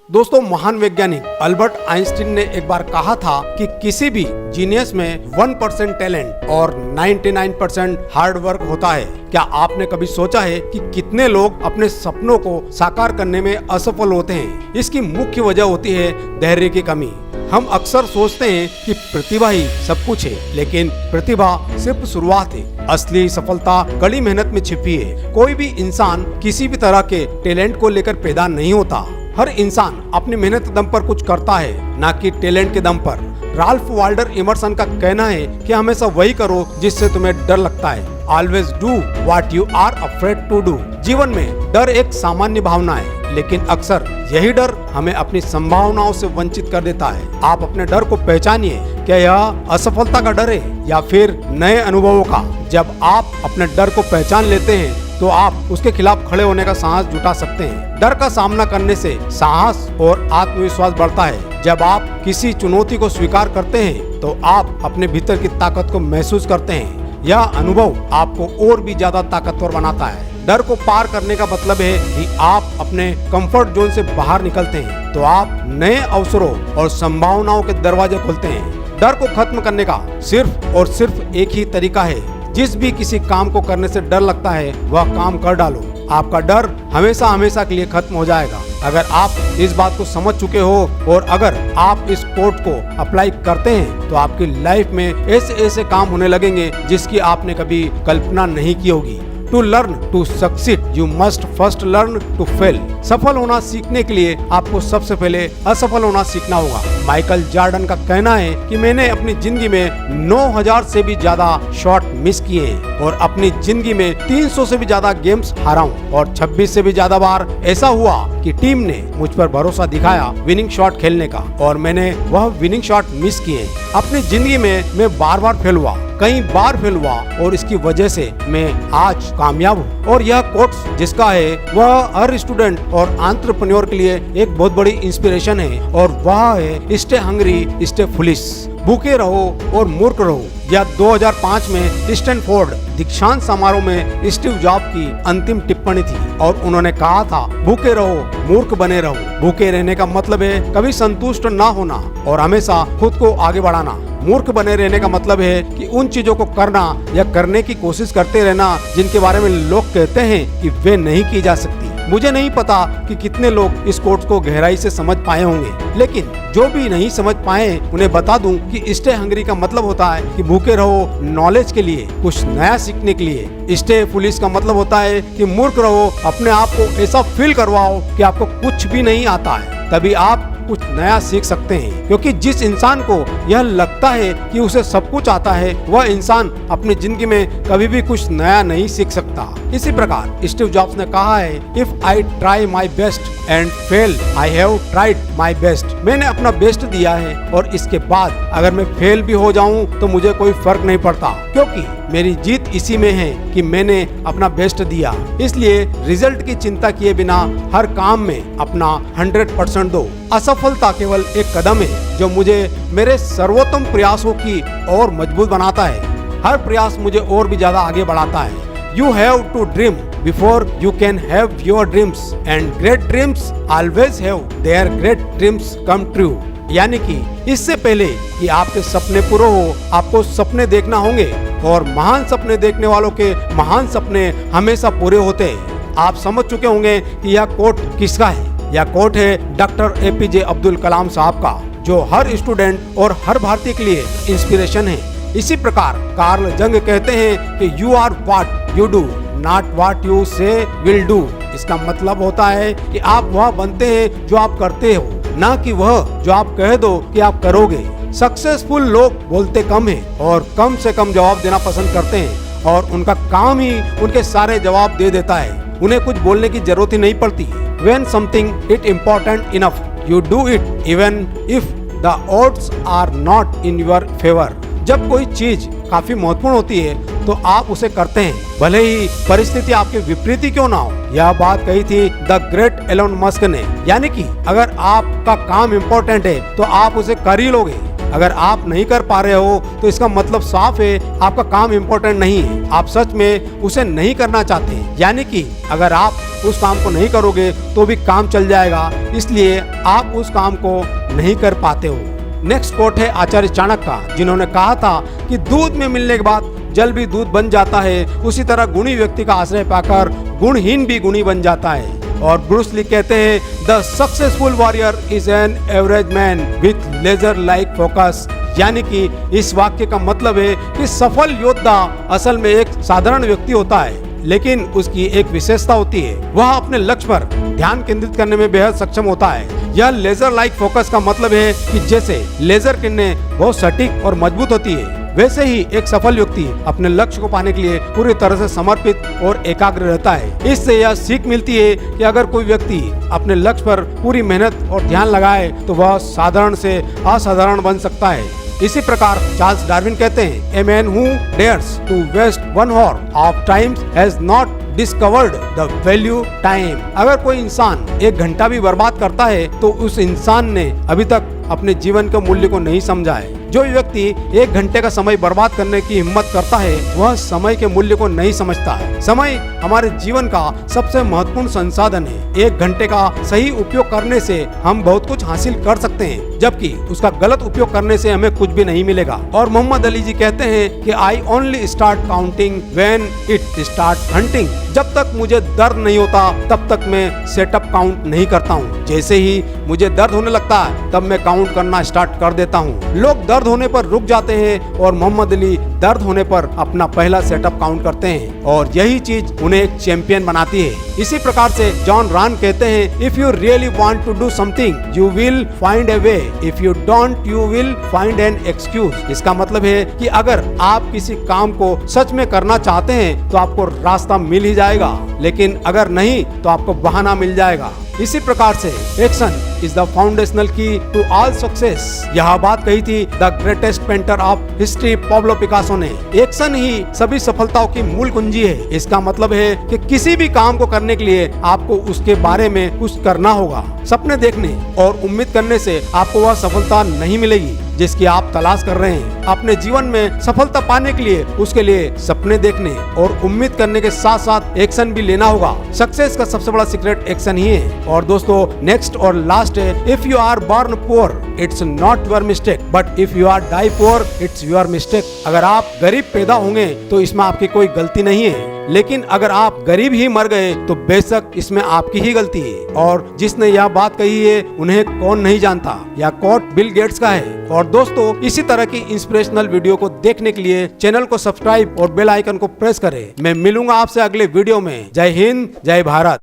दोस्तों, महान वैज्ञानिक अल्बर्ट आइंस्टीन ने एक बार कहा था कि किसी भी जीनियस में 1% टैलेंट और 99% हार्ड वर्क होता है। क्या आपने कभी सोचा है कि कितने लोग अपने सपनों को साकार करने में असफल होते हैं? इसकी मुख्य वजह होती है धैर्य की कमी। हम अक्सर सोचते हैं कि प्रतिभा ही सब कुछ है, लेकिन प्रतिभा सिर्फ शुरुआत है। असली सफलता कड़ी मेहनत में छिपी है। कोई भी इंसान किसी भी तरह के टैलेंट को लेकर पैदा नहीं होता। हर इंसान अपनी मेहनत दम पर कुछ करता है, ना कि टैलेंट के दम पर। राल्फ वाल्डो इमर्सन का कहना है कि हमेशा वही करो जिससे तुम्हें डर लगता है। Always do what you are afraid to do. जीवन में डर एक सामान्य भावना है, लेकिन अक्सर यही डर हमें अपनी संभावनाओं से वंचित कर देता है। आप अपने डर को पहचानिए। क्या यह असफलता का डर है या फिर नए अनुभवों का? जब आप अपने डर को पहचान लेते हैं तो आप उसके खिलाफ खड़े होने का साहस जुटा सकते हैं। डर का सामना करने से साहस और आत्मविश्वास बढ़ता है। जब आप किसी चुनौती को स्वीकार करते हैं तो आप अपने भीतर की ताकत को महसूस करते हैं। यह अनुभव आपको और भी ज्यादा ताकतवर बनाता है। डर को पार करने का मतलब है कि आप अपने कंफर्ट जोन से बाहर निकलते हैं, तो आप नए अवसरों और संभावनाओं के दरवाजे खोलते हैं। डर को खत्म करने का सिर्फ और सिर्फ एक ही तरीका है। जिस भी किसी काम को करने से डर लगता है, वह काम कर डालो। आपका डर हमेशा हमेशा के लिए खत्म हो जाएगा। अगर आप इस बात को समझ चुके हो और अगर आप इस कोट को अप्लाई करते हैं, तो आपकी लाइफ में ऐसे ऐसे काम होने लगेंगे जिसकी आपने कभी कल्पना नहीं की होगी। To learn to succeed you must first learn to fail. सफल होना सीखने के लिए आपको सबसे पहले असफल होना सीखना होगा। माइकल जॉर्डन का कहना है कि मैंने अपनी जिंदगी में 9000 से भी ज्यादा शॉट मिस किए हैं और अपनी जिंदगी में 300 से भी ज्यादा गेम्स हारा हूँ और 26 से भी ज्यादा बार ऐसा हुआ कि टीम ने मुझ पर भरोसा दिखाया विनिंग शॉट खेलने का और मैंने वह विनिंग शॉट मिस किए। अपनी जिंदगी में मैं बार बार फेल हुआ, कई बार फेल हुआ और इसकी वजह से मैं आज कामयाब हूँ। और यह कोट्स जिसका है वह हर स्टूडेंट और एंटरप्रेन्योर के लिए एक बहुत बड़ी इंस्पिरेशन है और वह है स्टे हंग्री स्टे फुलिश। भूखे रहो और मूर्ख रहो। यह 2005 में स्टैनफोर्ड दीक्षांत समारोह में स्टीव जॉब की अंतिम टिप्पणी थी और उन्होंने कहा था, भूखे रहो मूर्ख बने रहो। भूखे रहने का मतलब है कभी संतुष्ट ना होना और हमेशा खुद को आगे बढ़ाना। मूर्ख बने रहने का मतलब है कि उन चीजों को करना या करने की कोशिश करते रहना जिनके बारे में लोग कहते हैं कि वे नहीं की जा सकती। मुझे नहीं पता कि कितने लोग इस कोट्स को गहराई से समझ पाए होंगे, लेकिन जो भी नहीं समझ पाए उन्हें बता दूं कि स्टे हंग्री का मतलब होता है कि भूखे रहो नॉलेज के लिए, कुछ नया सीखने के लिए। स्टे फुलिश का मतलब होता है कि मूर्ख रहो, अपने आप को ऐसा फील करवाओ कि आपको कुछ भी नहीं आता है, तभी आप कुछ नया सीख सकते हैं। क्योंकि जिस इंसान को यह लगता है कि उसे सब कुछ आता है, वह इंसान अपनी जिंदगी में कभी भी कुछ नया नहीं सीख सकता। इसी प्रकार स्टीव जॉब्स ने कहा है, if I try my best and fail I have tried my best. मैंने अपना बेस्ट दिया है और इसके बाद अगर मैं फेल भी हो जाऊं तो मुझे कोई फर्क नहीं पड़ता, क्योंकि मेरी जीत इसी में है कि मैंने अपना बेस्ट दिया। इसलिए रिजल्ट की चिंता किए बिना हर काम में अपना 100% दो। असफलता केवल एक कदम है जो मुझे मेरे सर्वोत्तम प्रयासों की और मजबूत बनाता है। हर प्रयास मुझे और भी ज्यादा आगे बढ़ाता है। You have to dream before you can have your dreams and great dreams always have their great dreams come true। यानी कि इससे पहले कि आपके सपने पूरे हो, आपको सपने देखना होंगे और महान सपने देखने वालों के महान सपने हमेशा पूरे होते हैं। आप समझ चुके होंगे कि यह कोट किसका है। यह कोट है डॉक्टर APJ अब्दुल कलाम साहब का, जो हर स्टूडेंट और हर भारतीय के लिए इंस्पिरेशन है। इसी प्रकार कार्ल जंग कहते हैं कि you are what you do not what you say will do. इसका मतलब होता है कि आप वह बनते हैं जो आप करते हो, ना कि वह जो आप कह दो कि आप करोगे। सक्सेसफुल लोग बोलते कम हैं और कम से कम जवाब देना पसंद करते हैं और उनका काम ही उनके सारे जवाब दे देता है। उन्हें कुछ बोलने की जरूरत ही नहीं पड़ती। When something is important enough, you do it even if the odds are not in your favor। जब कोई चीज काफी महत्वपूर्ण होती है तो आप उसे करते हैं, भले ही परिस्थिति आपके विपरीत ही क्यों ना हो। यह बात कही थी द ग्रेट एलोन मस्क ने, यानी कि अगर आपका काम इम्पोर्टेंट है तो आप उसे कर ही लोगे। अगर आप नहीं कर पा रहे हो तो इसका मतलब साफ है आपका काम इम्पोर्टेंट नहीं है, आप सच में उसे नहीं करना चाहते। यानी कि अगर आप उस काम को नहीं करोगे तो भी काम चल जाएगा, इसलिए आप उस काम को नहीं कर पाते हो। नेक्स्ट कोट है आचार्य चाणक्य का, जिन्होंने कहा था कि दूध में मिलने के बाद जल भी दूध बन जाता है, उसी तरह गुणी व्यक्ति का आश्रय पाकर गुणहीन भी गुणी बन जाता है। और ब्रूस ली कहते हैं, the successful warrior is an average man with laser like focus. यानी कि इस वाक्य का मतलब है कि सफल योद्धा असल में एक साधारण व्यक्ति होता है, लेकिन उसकी एक विशेषता होती है, वह अपने लक्ष्य पर ध्यान केंद्रित करने में बेहद सक्षम होता है। यह लेजर लाइक फोकस का मतलब है कि जैसे लेजर किरणें बहुत सटीक और मजबूत होती है, वैसे ही एक सफल व्यक्ति अपने लक्ष्य को पाने के लिए पूरी तरह से समर्पित और एकाग्र रहता है। इससे यह सीख मिलती है कि अगर कोई व्यक्ति अपने लक्ष्य पर पूरी मेहनत और ध्यान लगाए तो वह साधारण से असाधारण बन सकता है। इसी प्रकार चार्ल्स डार्विन कहते हैं, a man who dares to waste 1 hour of time has not discovered the value time. अगर कोई इंसान 1 घंटा भी बर्बाद करता है तो उस इंसान ने अभी तक अपने जीवन के मूल्य को नहीं समझा है। जो व्यक्ति 1 घंटे का समय बर्बाद करने की हिम्मत करता है वह समय के मूल्य को नहीं समझता है। समय हमारे जीवन का सबसे महत्वपूर्ण संसाधन है। 1 घंटे का सही उपयोग करने से हम बहुत कुछ हासिल कर सकते हैं, जबकि उसका गलत उपयोग करने से हमें कुछ भी नहीं मिलेगा। और मोहम्मद अली जी कहते हैं कि I only start counting when it start hunting. जब तक मुझे दर्द नहीं होता तब तक मैं सेटअप काउंट नहीं करता हूँ। जैसे ही मुझे दर्द होने लगता है तब मैं काउंट करना स्टार्ट कर देता हूँ। लोग दर्द होने पर रुक जाते हैं और मोहम्मद अली दर्द होने पर अपना पहला सेटअप काउंट करते हैं, और यही चीज उन्हें एक चैंपियन बनाती है। इसी प्रकार से जॉन रान कहते हैं, if you really want to do something you will find a way, if you don't you will find an excuse. इसका मतलब है कि अगर आप किसी काम को सच में करना चाहते हैं तो आपको रास्ता मिल ही जाएगा, लेकिन अगर नहीं तो आपको बहाना मिल जाएगा। इसी प्रकार से एक्शन इज द फाउंडेशनल की टू ऑल सक्सेस। यह बात कही थी the greatest painter of history Pablo Picasso ने। एक्शन ही सभी सफलताओं की मूल कुंजी है। इसका मतलब है कि किसी भी काम को करने के लिए आपको उसके बारे में कुछ करना होगा। सपने देखने और उम्मीद करने से आपको वह सफलता नहीं मिलेगी जिसकी आप तलाश कर रहे हैं। अपने जीवन में सफलता पाने के लिए उसके लिए सपने देखने और उम्मीद करने के साथ साथ एक्शन भी लेना होगा। सक्सेस का सबसे बड़ा सीक्रेट एक्शन ही है। और दोस्तों नेक्स्ट और लास्ट है, if you are born poor it's not your mistake but if you are die poor it's your mistake. अगर आप गरीब पैदा होंगे तो इसमें आपकी कोई गलती नहीं है, लेकिन अगर आप गरीब ही मर गए तो बेशक इसमें आपकी ही गलती है। और जिसने यह बात कही है उन्हें कौन नहीं जानता, यह कोट बिल गेट्स का है। और दोस्तों इसी तरह की इंस्पिरेशनल वीडियो को देखने के लिए चैनल को सब्सक्राइब और बेल आइकन को प्रेस करें। मैं मिलूंगा आपसे अगले वीडियो में। जय हिंद, जय भारत।